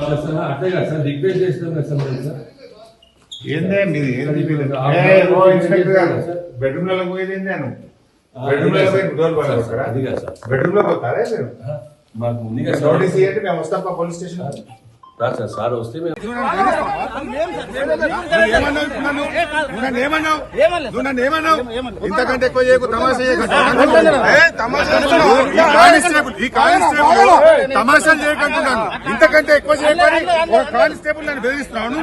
అట్లే కదా sir request చేస్తున్నాం కదా సార్ ఏందే మీది ఇన్స్పెక్టర్ గారు బెడ్రూమ్ లో పోయేది ఏంది నేను బెడ్రూమ్ లో పోయి డోర్ పడతారా అది కాదు సార్ బెడ్రూమ్ లో పోతారా మీరు మాకు ముందుగా నోటీస్ ఇవ్వండి మేము వస్తాం పోలీస్ స్టేషన్ సార్ సార్ వస్తే మేము ఇంతకంటే ఎక్కువ చేయకు తమాషాలు చేయకుంటున్నాను ఇంతకంటే ఎక్కువ చేయకని ఒక కానిస్టేబుల్ నన్ను బెదిరిస్తున్నాను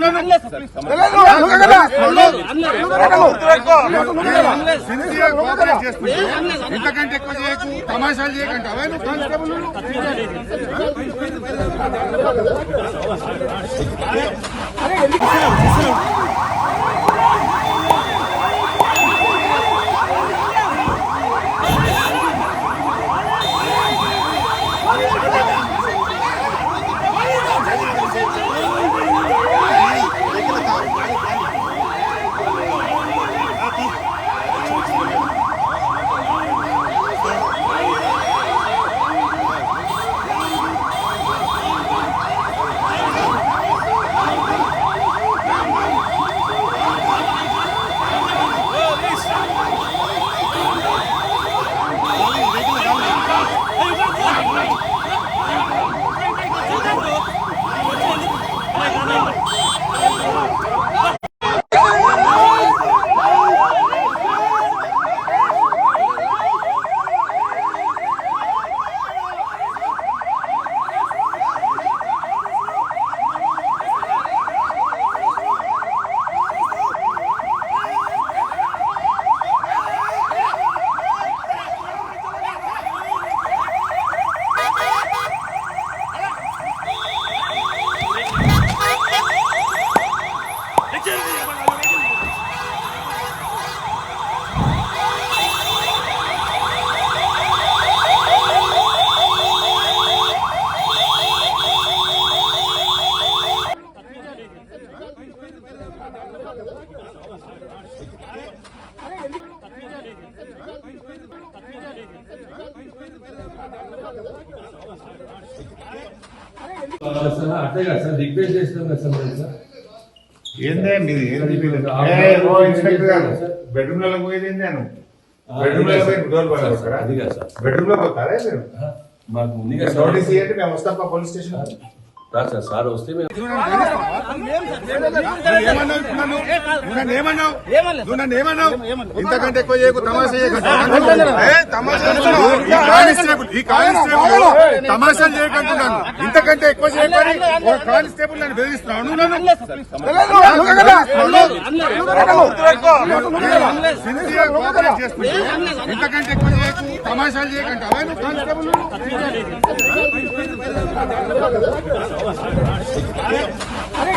ఇంతకంటే ఎక్కువ చేయకు తమాషాలు చేయకంటే అవే కానిస్టేబుల్ అట్లే కదా సార్ రిక్వెస్ట్ చేస్తున్నాం కదా సార్ ఏందే మీది ఇన్స్పెక్టర్ గారు బెడ్రూమ్ లో పోయేది ఏంది నేను బెడ్రూమ్ లో పోయి డోర్ పడతారా అది కాదు సార్ బెడ్రూమ్ లో పోతారా మీరు మాకు ముందుగా నోటీస్ ఇవ్వండి మేము వస్తాం పోలీస్ స్టేషన్ సార్ వస్తే మేము ఇంతకంటే ఎక్కువ చేయకు తమాషాలు చేయకుంటున్నాను ఇంతకంటే ఎక్కువ చేయకని ఒక కానిస్టేబుల్ నన్ను బెదిరిస్తున్నాను ఇంతకంటే ఎక్కువ చేయకు తమాషాలు చేయకంటే అవే కానిస్టేబుల్ అరే